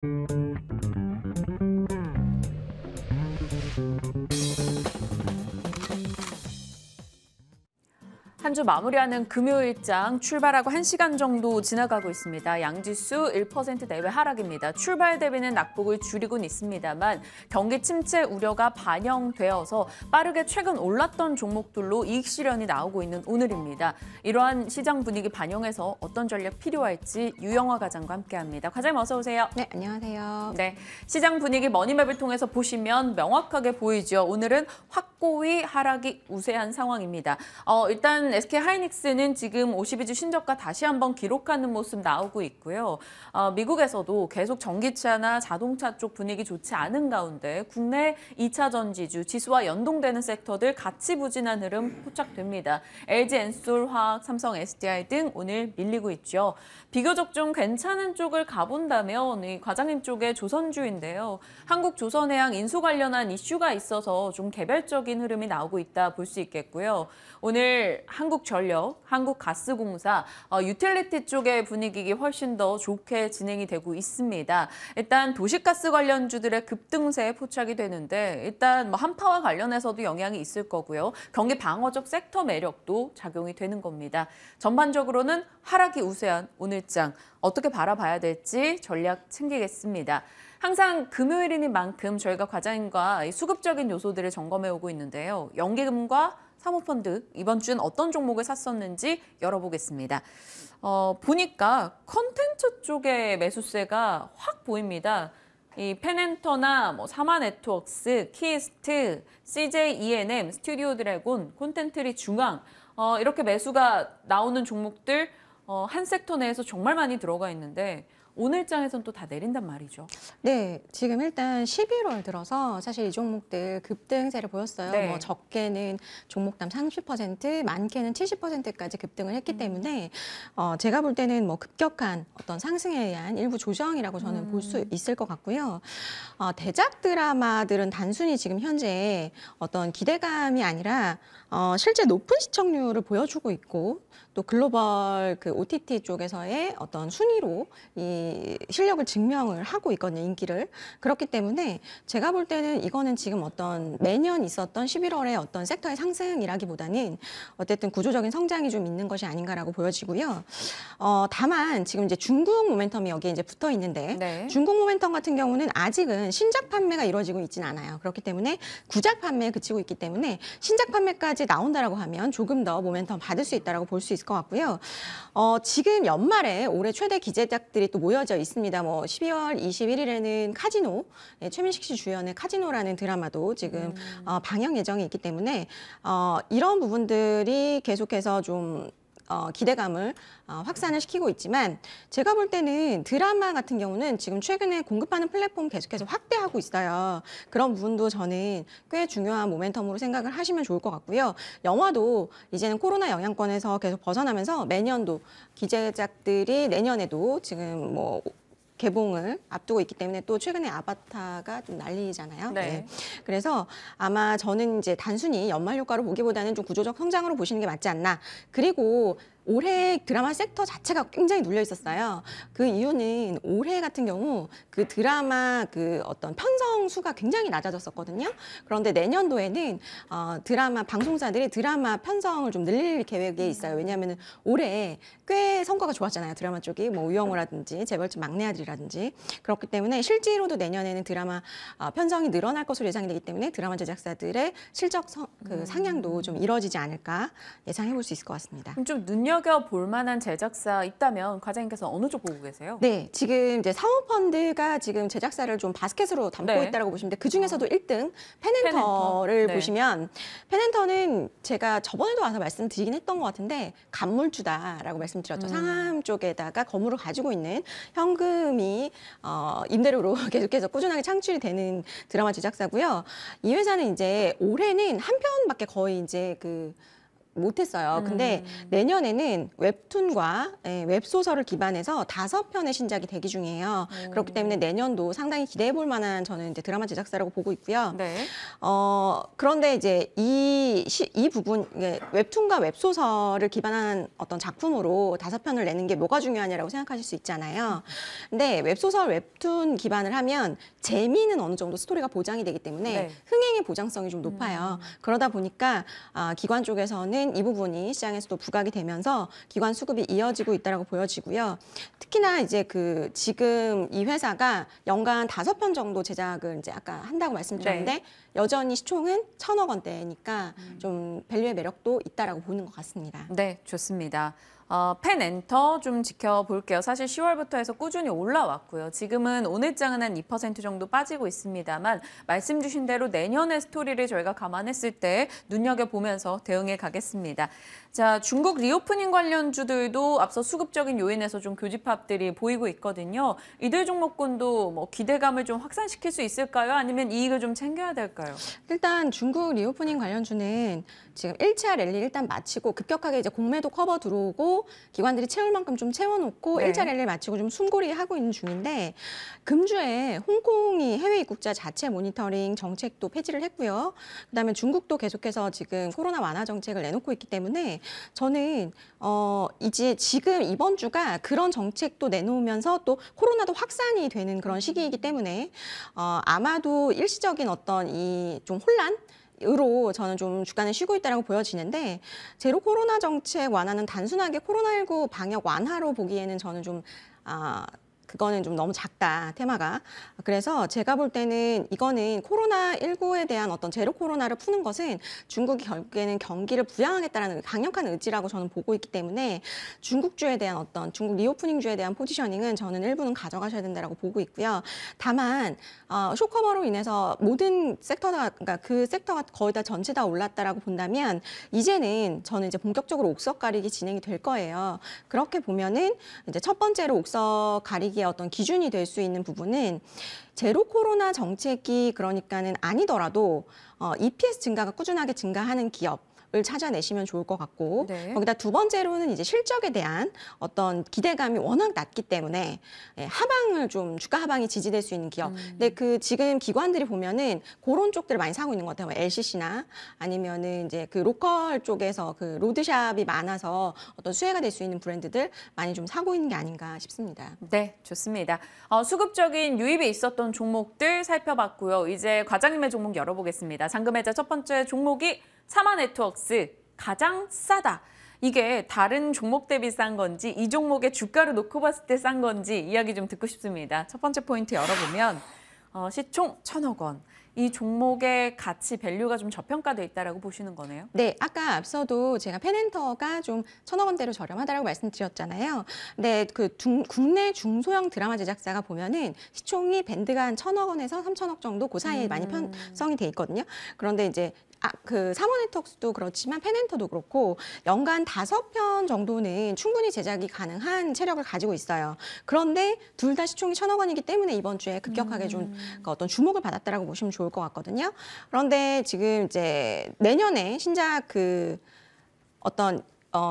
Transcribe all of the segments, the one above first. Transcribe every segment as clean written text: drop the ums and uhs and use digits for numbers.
한 주 마무리하는 금요일장 출발하고 1시간 정도 지나가고 있습니다. 양지수 1% 내외 하락입니다. 출발 대비는 낙폭을 줄이곤 있습니다만 경기 침체 우려가 반영되어서 빠르게 최근 올랐던 종목들로 이익 실현이 나오고 있는 오늘입니다. 이러한 시장 분위기 반영해서 어떤 전략 필요할지 유영화 과장과 함께합니다. 과장님 어서 오세요. 네, 안녕하세요. 네, 시장 분위기 머니맵을 통해서 보시면 명확하게 보이죠. 오늘은 확고히 하락이 우세한 상황입니다. 일단 SK하이닉스는 지금 52주 신저가 다시 한번 기록하는 모습 나오고 있고요. 미국에서도 계속 전기차나 자동차 쪽 분위기 좋지 않은 가운데 국내 2차 전지주 지수와 연동되는 섹터들 같이 부진한 흐름 포착됩니다. LG 엔솔화학, 삼성 SDI 등 오늘 밀리고 있죠. 비교적 좀 괜찮은 쪽을 가본다면 이 과장님 쪽의 조선주인데요. 한국조선해양 인수 관련한 이슈가 있어서 좀 개별적인 흐름이 나오고 있다 볼 수 있겠고요. 오늘 한국전력, 한국가스공사, 유틸리티 쪽의 분위기 훨씬 더 좋게 진행이 되고 있습니다. 일단 도시가스 관련주들의 급등세에 포착이 되는데 일단 한파와 관련해서도 영향이 있을 거고요. 경기 방어적 sek터 매력도 작용이 되는 겁니다. 전반적으로는 하락이 우세한 오늘장 어떻게 바라봐야 될지 전략 챙기겠습니다. 항상 금요일이니만큼 저희가 과장님과 수급적인 요소들을 점검해 오고 있는데요. 연기금과 사모펀드 이번 주는 어떤 종목을 샀었는지 열어보겠습니다. 보니까 컨텐츠 쪽의 매수세가 확 보입니다. 이 펜엔터나 사마네트웍스, 키스트, CJ E&M, 스튜디오 드래곤, 콘텐트리 중앙 이렇게 매수가 나오는 종목들 한 섹터 내에서 정말 많이 들어가 있는데 오늘장에선 또 다 내린단 말이죠. 네, 지금 일단 11월 들어서 사실 이 종목들 급등세를 보였어요. 네. 적게는 종목당 30%, 많게는 70%까지 급등을 했기 때문에 제가 볼 때는 급격한 어떤 상승에 의한 일부 조정이라고 저는 볼 수 있을 것 같고요. 대작 드라마들은 단순히 지금 현재 어떤 기대감이 아니라 실제 높은 시청률을 보여주고 있고 또 글로벌 그 OTT 쪽에서의 어떤 순위로 이 실력을 증명을 하고 있거든요, 인기를. 그렇기 때문에 제가 볼 때는 이거는 지금 어떤 매년 있었던 11월의 어떤 섹터의 상승이라기보다는 어쨌든 구조적인 성장이 좀 있는 것이 아닌가라고 보여지고요. 다만 지금 이제 중국 모멘텀이 여기에 이제 붙어 있는데 네. 중국 모멘텀 같은 경우는 아직은 신작 판매가 이루어지고 있지는 않아요. 그렇기 때문에 구작 판매에 그치고 있기 때문에 신작 판매까지 나온다라고 하면 조금 더 모멘텀 받을 수 있다라고 볼 수 있을 것 같고요. 지금 연말에 올해 최대 기대작들이 또 모여져 있습니다. 12월 21일에는 카지노, 최민식 씨 주연의 카지노라는 드라마도 지금 방영 예정이 있기 때문에 이런 부분들이 계속해서 좀 기대감을 확산을 시키고 있지만 제가 볼 때는 드라마 같은 경우는 지금 최근에 공급하는 플랫폼 계속해서 확대하고 있어요. 그런 부분도 저는 꽤 중요한 모멘텀으로 생각을 하시면 좋을 것 같고요. 영화도 이제는 코로나 영향권에서 계속 벗어나면서 매년도 기대작들이 내년에도 지금 개봉을 앞두고 있기 때문에 또 최근에 아바타가 좀 난리잖아요. 네. 그래서 아마 저는 이제 단순히 연말 효과로 보기보다는 좀 구조적 성장으로 보시는 게 맞지 않나. 그리고 올해 드라마 섹터 자체가 굉장히 눌려 있었어요. 그 이유는 올해 같은 경우 그 드라마 그 어떤 편성 수가 굉장히 낮아졌었거든요. 그런데 내년도에는 드라마 방송사들이 드라마 편성을 좀 늘릴 계획에 있어요. 왜냐하면 올해 꽤 성과가 좋았잖아요. 드라마 쪽이 우영우라든지 재벌집 막내 아들이라든지 그렇기 때문에 실제로도 내년에는 드라마 편성이 늘어날 것으로 예상되기 때문에 드라마 제작사들의 실적 상향도 좀 이뤄지지 않을까 예상해 볼 수 있을 것 같습니다. 그럼 좀 눈여겨볼 만한 제작사 있다면 과장님께서 어느 쪽 보고 계세요? 네, 지금 이제 사모펀드가 지금 제작사를 좀 바스켓으로 담고 네. 있다고 보시면 돼. 그 중에서도 1등 펜엔터를 네. 보시면 펜엔터는 제가 저번에도 와서 말씀드리긴 했던 것 같은데 간물주다라고 말씀드렸죠. 상암 쪽에다가 건물을 가지고 있는 현금이 임대료로 계속해서 꾸준하게 창출이 되는 드라마 제작사고요. 이 회사는 이제 올해는 한 편밖에 거의 이제 못했어요. 근데 내년에는 웹툰과 웹소설을 기반해서 5편의 신작이 대기 중이에요. 그렇기 때문에 내년도 상당히 기대해 볼 만한 저는 이제 드라마 제작사라고 보고 있고요. 네. 그런데 이제 이 부분, 웹툰과 웹소설을 기반한 어떤 작품으로 5편을 내는 게 뭐가 중요하냐라고 생각하실 수 있잖아요. 근데 웹소설, 웹툰 기반을 하면 재미는 어느 정도 스토리가 보장이 되기 때문에 네. 흥행의 보장성이 좀 높아요. 그러다 보니까 기관 쪽에서는 이 부분이 시장에서도 부각이 되면서 기관 수급이 이어지고 있다라고 보여지고요. 특히나 이제 지금 이 회사가 연간 5편 정도 제작을 이제 아까 한다고 말씀드렸는데 여전히 시총은 1,000억 원대니까 좀 밸류의 매력도 있다라고 보는 것 같습니다. 네, 좋습니다. 펜엔터 좀 지켜볼게요. 사실 10월부터 해서 꾸준히 올라왔고요. 지금은 오늘장은 한 2% 정도 빠지고 있습니다만 말씀 주신 대로 내년의 스토리를 저희가 감안했을 때 눈여겨보면서 대응해 가겠습니다. 자, 중국 리오프닝 관련주들도 앞서 수급적인 요인에서 좀 교집합들이 보이고 있거든요. 이들 종목군도 뭐 기대감을 좀 확산시킬 수 있을까요? 아니면 이익을 좀 챙겨야 될까요? 일단 중국 리오프닝 관련주는 지금 1차 랠리 일단 마치고 급격하게 이제 공매도 커버 들어오고 기관들이 채울 만큼 좀 채워놓고 네. 1차 랠리를 마치고 좀 숨고리 하고 있는 중인데 금주에 홍콩이 해외 입국자 자체 모니터링 정책도 폐지를 했고요. 그다음에 중국도 계속해서 지금 코로나 완화 정책을 내놓고 있기 때문에 저는 이제 지금 이번 주가 그런 정책도 내놓으면서 또 코로나도 확산이 되는 그런 시기이기 때문에 아마도 일시적인 어떤 이 좀 혼란 으로 저는 좀 주가는 쉬고 있다고 보여지는데 제로 코로나 정책 완화는 단순하게 코로나19 방역 완화로 보기에는 저는 좀 그거는 좀 너무 작다, 테마가. 그래서 제가 볼 때는 이거는 코로나19에 대한 어떤 제로 코로나를 푸는 것은 중국이 결국에는 경기를 부양하겠다는 강력한 의지라고 저는 보고 있기 때문에 중국주에 대한 어떤 중국 리오프닝주에 대한 포지셔닝은 저는 일부는 가져가셔야 된다고 보고 있고요. 다만 쇼커버로 인해서 모든 섹터가, 그러니까 그 섹터가 거의 다 전체 다 올랐다라고 본다면 이제는 저는 이제 본격적으로 옥석 가리기 진행이 될 거예요. 그렇게 보면은 이제 첫 번째로 옥석 가리기 어떤 기준이 될 수 있는 부분은 제로 코로나 정책이 그러니까는 아니더라도 EPS 증가가 꾸준하게 증가하는 기업 을 찾아내시면 좋을 것 같고 네. 거기다 두 번째로는 이제 실적에 대한 어떤 기대감이 워낙 낮기 때문에 하방을 좀 주가 하방이 지지될 수 있는 기업. 근데 지금 기관들이 보면은 그런 쪽들을 많이 사고 있는 것 같아요. 뭐 LCC나 아니면은 이제 로컬 쪽에서 로드샵이 많아서 어떤 수혜가 될 수 있는 브랜드들 많이 좀 사고 있는 게 아닌가 싶습니다. 네, 좋습니다. 수급적인 유입이 있었던 종목들 살펴봤고요. 이제 과장님의 종목 열어보겠습니다. 잔금해자 첫 번째 종목이 사마네트웍스 가장 싸다. 이게 다른 종목 대비 싼 건지 이 종목의 주가를 놓고 봤을 때 싼 건지 이야기 좀 듣고 싶습니다. 첫 번째 포인트 열어보면 시총 1,000억 원. 이 종목의 가치, 밸류가 좀 저평가돼 있다라고 보시는 거네요. 네, 아까 앞서도 제가 펜엔터가 좀 1,000억 원대로 저렴하다라고 말씀드렸잖아요. 근데 국내 중소형 드라마 제작사가 보면은 시총이 밴드가 한 1,000억 원에서 3,000억 정도 그 사이에 많이 편성이 돼 있거든요. 그런데 이제 사모네트웍스도 그렇지만 펜엔터도 그렇고 연간 5편 정도는 충분히 제작이 가능한 체력을 가지고 있어요. 그런데 둘 다 시총이 1,000억 원이기 때문에 이번 주에 급격하게 좀 어떤 주목을 받았다라고 보시면 좋을 것 같거든요. 그런데 지금 이제 내년에 신작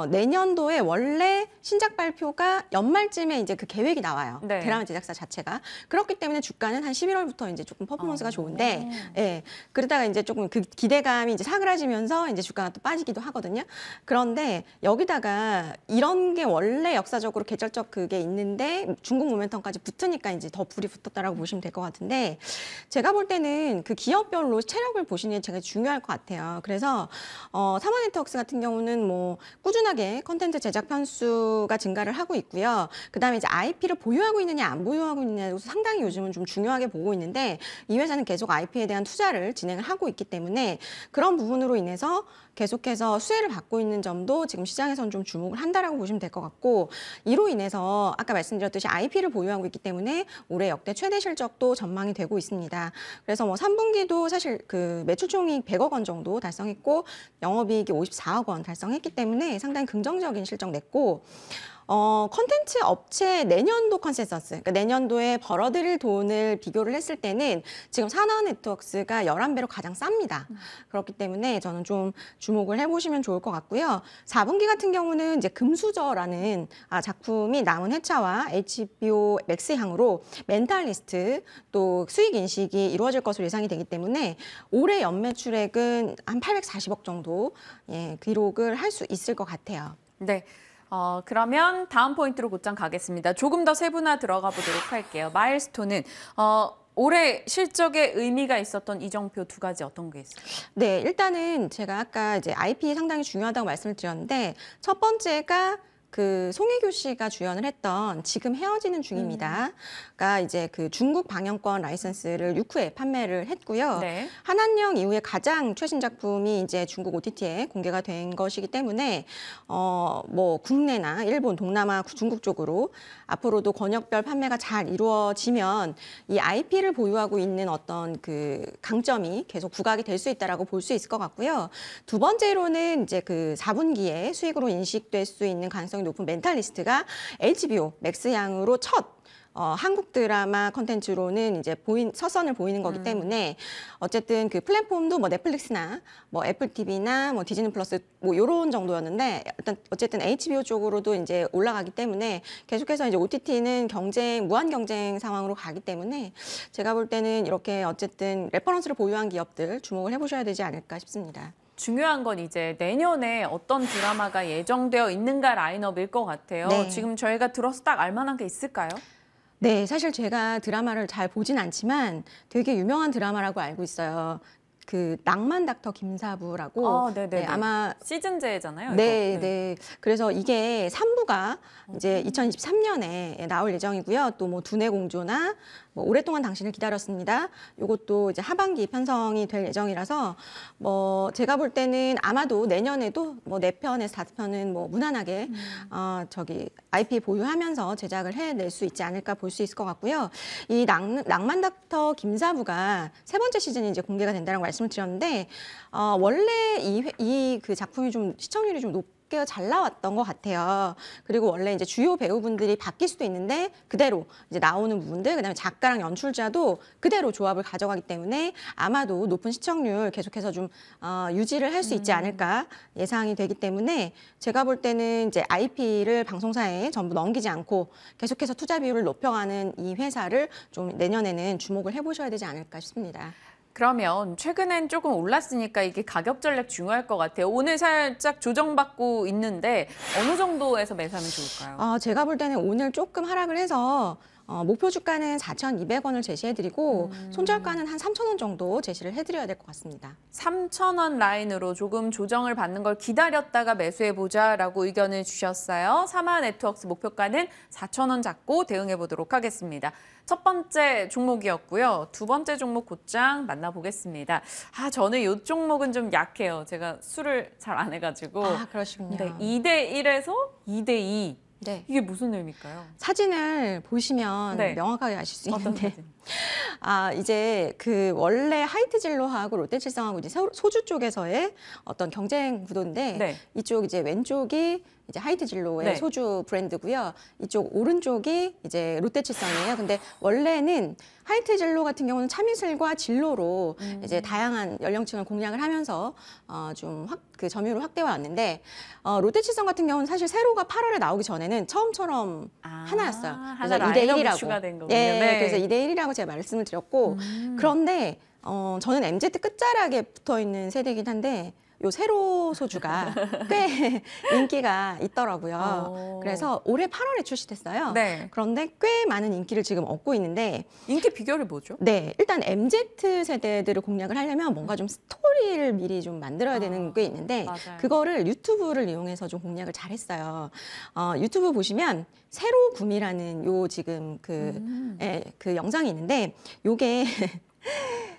내년도에 원래 신작 발표가 연말쯤에 이제 그 계획이 나와요. 네. 드라마 제작사 자체가. 그렇기 때문에 주가는 한 11월부터 이제 조금 퍼포먼스가 좋은데, 예. 그러다가 이제 조금 그 기대감이 이제 사그라지면서 이제 주가가 또 빠지기도 하거든요. 그런데 여기다가 이런 게 원래 역사적으로 계절적 그게 있는데 중국 모멘텀까지 붙으니까 이제 더 불이 붙었다라고 보시면 될 것 같은데, 제가 볼 때는 그 기업별로 체력을 보시는 게 되게 중요할 것 같아요. 그래서 사마네트웍스 같은 경우는 뭐 꾸준하게 컨텐츠 제작 편수가 증가를 하고 있고요. 그다음에 이제 IP를 보유하고 있느냐 안 보유하고 있느냐도 상당히 요즘은 좀 중요하게 보고 있는데 이 회사는 계속 IP에 대한 투자를 진행을 하고 있기 때문에 그런 부분으로 인해서 계속해서 수혜를 받고 있는 점도 지금 시장에서는 좀 주목을 한다라고 보시면 될 것 같고 이로 인해서 아까 말씀드렸듯이 IP를 보유하고 있기 때문에 올해 역대 최대 실적도 전망이 되고 있습니다. 그래서 뭐 3분기도 사실 그 매출총익 100억 원 정도 달성했고 영업이익이 54억 원 달성했기 때문에 상당히 긍정적인 실적 냈고 컨텐츠 업체 내년도 컨센서스, 그러니까 내년도에 벌어들일 돈을 비교를 했을 때는 지금 산하네트워크스가 11배로 가장 쌉니다. 그렇기 때문에 저는 좀 주목을 해보시면 좋을 것 같고요. 4분기 같은 경우는 이제 금수저라는 작품이 남은 회차와 HBO 맥스향으로 멘탈리스트 또 수익 인식이 이루어질 것으로 예상이 되기 때문에 올해 연매출액은 한 840억 정도 기록을 할 수 있을 것 같아요. 네. 그러면 다음 포인트로 곧장 가겠습니다. 조금 더 세분화 들어가 보도록 할게요. 마일스톤은 올해 실적에 의미가 있었던 이정표 두 가지 어떤 게 있어요? 네, 일단은 제가 아까 이제 IP 상당히 중요하다고 말씀을 드렸는데 첫 번째가 그 송혜교 씨가 주연을 했던 지금 헤어지는 중입니다.가 이제 그 중국 방영권 라이선스를 6회 판매를 했고요. 네. 한한령 이후에 가장 최신 작품이 이제 중국 OTT에 공개가 된 것이기 때문에 뭐 국내나 일본, 동남아, 중국 쪽으로 앞으로도 권역별 판매가 잘 이루어지면 이 IP를 보유하고 있는 어떤 그 강점이 계속 부각이 될 수 있다라고 볼 수 있을 것 같고요. 두 번째로는 이제 그 4분기에 수익으로 인식될 수 있는 가능성이 높은 멘탈리스트가 HBO 맥스향으로 첫 한국 드라마 컨텐츠로는 이제 서선을 보이는 거기 때문에 어쨌든 그 플랫폼도 뭐 넷플릭스나 뭐 애플 TV나 뭐 디즈니 플러스 뭐 요런 정도였는데 어쨌든 HBO 쪽으로도 이제 올라가기 때문에 계속해서 이제 OTT는 무한 경쟁 상황으로 가기 때문에 제가 볼 때는 이렇게 어쨌든 레퍼런스를 보유한 기업들 주목을 해보셔야 되지 않을까 싶습니다. 중요한 건 이제 내년에 어떤 드라마가 예정되어 있는가 라인업일 것 같아요. 네. 지금 저희가 들어서 딱 알만한 게 있을까요? 네, 사실 제가 드라마를 잘 보진 않지만 되게 유명한 드라마라고 알고 있어요. 그 낭만 닥터 김사부라고 네네네. 아마 시즌제잖아요. 네, 이거. 네. 그래서 이게 3부가 이제 2023년에 나올 예정이고요. 또 뭐 두뇌 공조나 뭐 오랫동안 당신을 기다렸습니다. 이것도 이제 하반기 편성이 될 예정이라서 뭐 제가 볼 때는 아마도 내년에도 뭐 4편에서 5편은 뭐 무난하게 IP 보유하면서 제작을 해낼 수 있지 않을까 볼 수 있을 것 같고요. 이 낭만 닥터 김사부가 3번째 시즌이 이제 공개가 된다는 말씀을 드렸는데 원래 이 그 작품이 좀 시청률이 좀 높게 잘 나왔던 것 같아요. 그리고 원래 이제 주요 배우분들이 바뀔 수도 있는데 그대로 이제 나오는 부분들, 그다음에 작가랑 연출자도 그대로 조합을 가져가기 때문에 아마도 높은 시청률 계속해서 좀 유지를 할 수 있지 않을까 예상이 되기 때문에 제가 볼 때는 이제 IP를 방송사에 전부 넘기지 않고 계속해서 투자 비율을 높여가는 이 회사를 좀 내년에는 주목을 해보셔야 되지 않을까 싶습니다. 그러면 최근엔 조금 올랐으니까 이게 가격 전략 중요할 것 같아요. 오늘 살짝 조정받고 있는데 어느 정도에서 매수하면 좋을까요? 제가 볼 때는 오늘 조금 하락을 해서 목표 주가는 4,200원을 제시해드리고 손절가는 한 3,000원 정도 제시를 해드려야 될 것 같습니다. 3,000원 라인으로 조금 조정을 받는 걸 기다렸다가 매수해보자라고 의견을 주셨어요. 사마네트워크스 목표가는 4,000원 잡고 대응해보도록 하겠습니다. 첫 번째 종목이었고요. 두 번째 종목 곧장 만나보겠습니다. 저는 이 종목은 좀 약해요. 제가 술을 잘 안 해가지고. 그러시군요. 네, 2대1에서 2대2. 네. 이게 무슨 의미일까요? 사진을 보시면 네. 명확하게 아실 수 어떤 있는데 사진? 이제 그 원래 하이트진로하고 롯데칠성하고 이제 소주 쪽에서의 어떤 경쟁 구도인데 네. 이쪽 이제 왼쪽이 이제 하이트진로의 네. 소주 브랜드고요. 이쪽 오른쪽이 이제 롯데칠성이에요. 근데 원래는 하이트진로 같은 경우는 참이슬과 진로로 이제 다양한 연령층을 공략을 하면서 그 점유율을 확대해 왔는데 롯데칠성 같은 경우는 사실 세로가 8월에 나오기 전에는 처음처럼 하나였어요. 그래서 하나 2대 라인업이 1이라고. 추가된 거군요. 예, 네. 그래서 2대 1이라고 제가 말씀을 드렸고 그런데 저는 MZ 끝자락에 붙어 있는 세대이긴 한데 요 세로 소주가 꽤 인기가 있더라고요. 그래서 올해 8월에 출시됐어요. 네. 그런데 꽤 많은 인기를 지금 얻고 있는데 인기 비결이 뭐죠? 네, 일단 MZ 세대들을 공략을 하려면 뭔가 좀 스토리를 미리 좀 만들어야 되는 게 있는데 맞아요. 그거를 유튜브를 이용해서 좀 공략을 잘했어요. 유튜브 보시면 세로 구미라는 요 지금 그 영상이 있는데 요게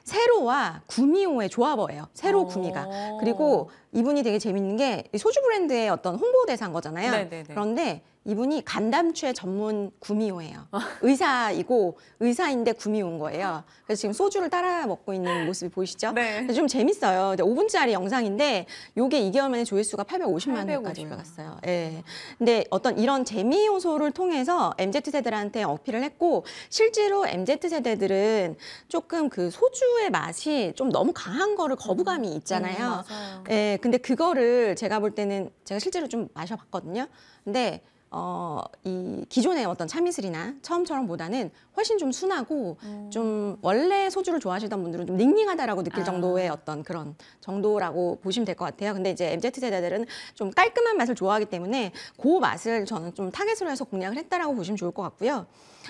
세로와 구미호의 조합어예요. 세로 구미가. 그리고 이분이 되게 재밌는 게 소주 브랜드의 어떤 홍보대사인 거잖아요. 네네네. 그런데 이분이 간담회 전문 구미호예요. 의사이고 의사인데 구미호인 거예요. 그래서 지금 소주를 따라 먹고 있는 모습이 보이시죠? 네. 좀 재밌어요. 5분짜리 영상인데 요게 2개월 만에 조회수가 850만 회까지 850만. 올라갔어요. 예. 근데 어떤 이런 재미 요소를 통해서 MZ세대들한테 어필을 했고 실제로 MZ세대들은 조금 그 소주의 맛이 좀 너무 강한 거를 거부감이 있잖아요. 맞아요. 예, 근데 그거를 제가 볼 때는 제가 실제로 좀 마셔봤거든요. 근데 이 기존의 어떤 참이슬이나 처음처럼보다는 훨씬 좀 순하고 좀 원래 소주를 좋아하시던 분들은 좀 닝닝하다라고 느낄 정도의 어떤 그런 정도라고 보시면 될 것 같아요. 근데 이제 MZ세대들은 좀 깔끔한 맛을 좋아하기 때문에 그 맛을 저는 좀 타겟으로 해서 공략을 했다라고 보시면 좋을 것 같고요.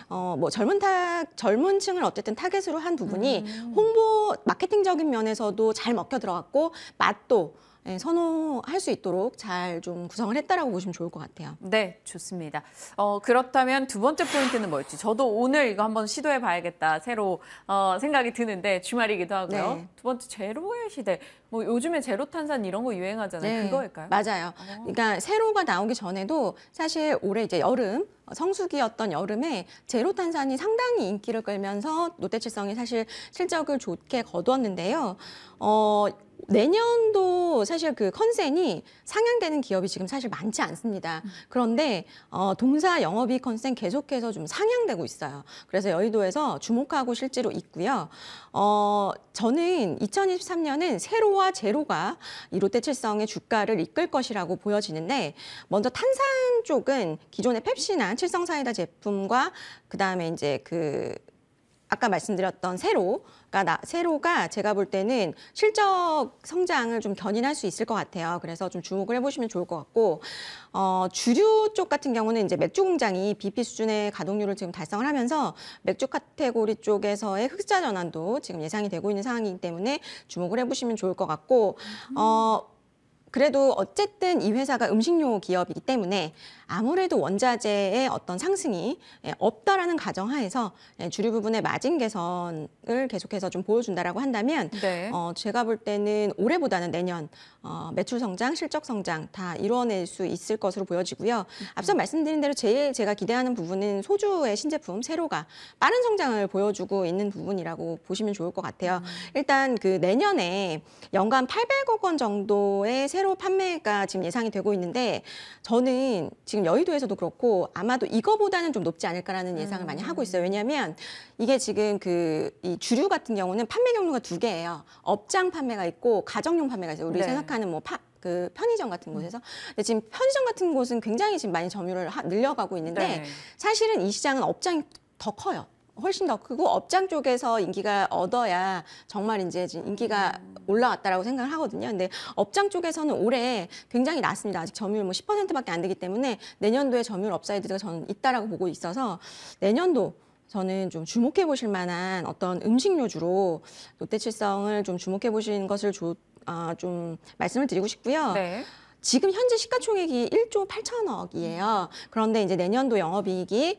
뭐 젊은 층을 어쨌든 타겟으로 한 부분이 홍보 마케팅적인 면에서도 잘 먹혀 들어갔고 맛도 예, 선호할 수 있도록 잘 좀 구성을 했다라고 보시면 좋을 것 같아요. 네, 좋습니다. 그렇다면 두 번째 포인트는 뭐였지? 저도 오늘 이거 한번 시도해 봐야겠다. 새로 생각이 드는데 주말이기도 하고요. 네. 두 번째 제로의 시대. 뭐 요즘에 제로 탄산 이런 거 유행하잖아요. 그거일까요? 맞아요. 그러니까 세로가 나오기 전에도 사실 올해 이제 여름 성수기였던 여름에 제로 탄산이 상당히 인기를 끌면서 롯데칠성이 사실 실적을 좋게 거두었는데요. 내년도 사실 그 컨센이 상향되는 기업이 지금 사실 많지 않습니다. 그런데 동사 영업이익 컨센 계속해서 좀 상향되고 있어요. 그래서 여의도에서 주목하고 실제로 있고요. 저는 2023년은 세로와 제로가 이 롯데칠성의 주가를 이끌 것이라고 보여지는데 먼저 탄산 쪽은 기존의 펩시나 칠성사이다 제품과 그다음에 이제 그 아까 말씀드렸던 세로가 제가 볼 때는 실적 성장을 좀 견인할 수 있을 것 같아요. 그래서 좀 주목을 해보시면 좋을 것 같고, 주류 쪽 같은 경우는 이제 맥주 공장이 BP 수준의 가동률을 지금 달성을 하면서 맥주 카테고리 쪽에서의 흑자 전환도 지금 예상이 되고 있는 상황이기 때문에 주목을 해보시면 좋을 것 같고, 그래도 어쨌든 이 회사가 음식료 기업이기 때문에 아무래도 원자재의 어떤 상승이 없다라는 가정하에서 주류 부분의 마진 개선을 계속해서 좀 보여준다라고 한다면 네. 제가 볼 때는 올해보다는 내년 매출 성장, 실적 성장 다 이뤄낼 수 있을 것으로 보여지고요. 앞서 말씀드린 대로 제일 제가 기대하는 부분은 소주의 신제품 세로가 빠른 성장을 보여주고 있는 부분이라고 보시면 좋을 것 같아요. 일단 그 내년에 연간 800억 원 정도의 세로 판매가 지금 예상이 되고 있는데 저는 지금 여의도에서도 그렇고 아마도 이거보다는 좀 높지 않을까라는 예상을 많이 하고 있어요. 왜냐하면 이게 지금 이 주류 같은 경우는 판매 경로가 두 개예요. 업장 판매가 있고 가정용 판매가 있어요. 우리 네. 생각하는 뭐 그 편의점 같은 곳에서. 근데 지금 편의점 같은 곳은 굉장히 지금 많이 점유를 늘려가고 있는데 네. 사실은 이 시장은 업장이 더 커요. 훨씬 더 크고 업장 쪽에서 인기가 얻어야 정말 이제 인기가 올라왔다라고 생각을 하거든요. 근데 업장 쪽에서는 올해 굉장히 낮습니다. 아직 점유율 뭐 10%밖에 안 되기 때문에 내년도에 점유율 업사이드가 저는 있다라고 보고 있어서 내년도 저는 좀 주목해 보실 만한 어떤 음식료주로 롯데칠성을 좀 주목해 보시는 것을 좀 말씀을 드리고 싶고요. 네. 지금 현재 시가총액이 1조 8천억이에요. 그런데 이제 내년도 영업이익이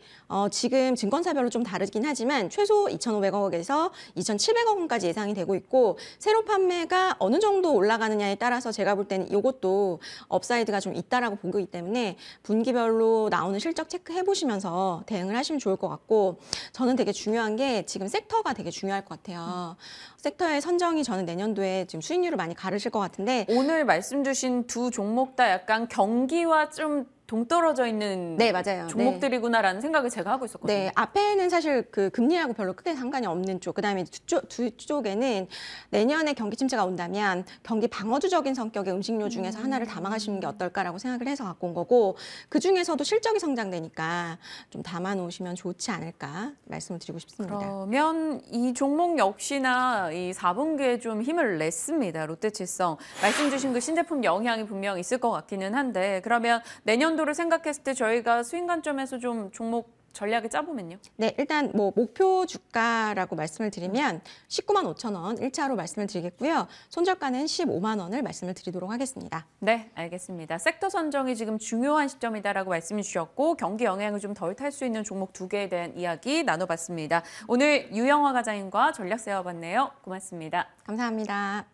지금 증권사별로 좀 다르긴 하지만 최소 2,500억에서 2,700억 원까지 예상이 되고 있고 세로 판매가 어느 정도 올라가느냐에 따라서 제가 볼 때는 이것도 업사이드가 좀 있다라고 보기 때문에 분기별로 나오는 실적 체크해 보시면서 대응을 하시면 좋을 것 같고 저는 되게 중요한 게 지금 섹터가 되게 중요할 것 같아요. 섹터의 선정이 저는 내년도에 지금 수익률을 많이 가르실 것 같은데 오늘 말씀 주신 두 종목 다 약간 경기와 좀 동떨어져 있는 네, 맞아요. 종목들이구나라는 생각을 제가 하고 있었거든요. 네, 앞에는 사실 그 금리하고 별로 크게 상관이 없는 쪽, 그다음에 두 쪽에는 내년에 경기 침체가 온다면 경기 방어주적인 성격의 음식료 중에서 하나를 담아가시는 게 어떨까라고 생각을 해서 갖고 온 거고 그 중에서도 실적이 성장되니까 좀 담아놓으시면 좋지 않을까 말씀을 드리고 싶습니다. 그러면 이 종목 역시나 이 4분기에 좀 힘을 냈습니다. 롯데칠성. 말씀 주신 그 신제품 영향이 분명 있을 것 같기는 한데 그러면 내년도를 생각했을 때 저희가 수익 관점에서 좀 종목 전략을 짜보면요. 네, 일단 뭐 목표 주가라고 말씀을 드리면 19만 5천 원 1차로 말씀을 드리겠고요. 손절가는 15만 원을 말씀을 드리도록 하겠습니다. 네, 알겠습니다. 섹터 선정이 지금 중요한 시점이다라고 말씀해 주셨고 경기 영향을 좀 덜 탈 수 있는 종목 두 개에 대한 이야기 나눠봤습니다. 오늘 유영화 과장님과 전략 세워봤네요. 고맙습니다. 감사합니다.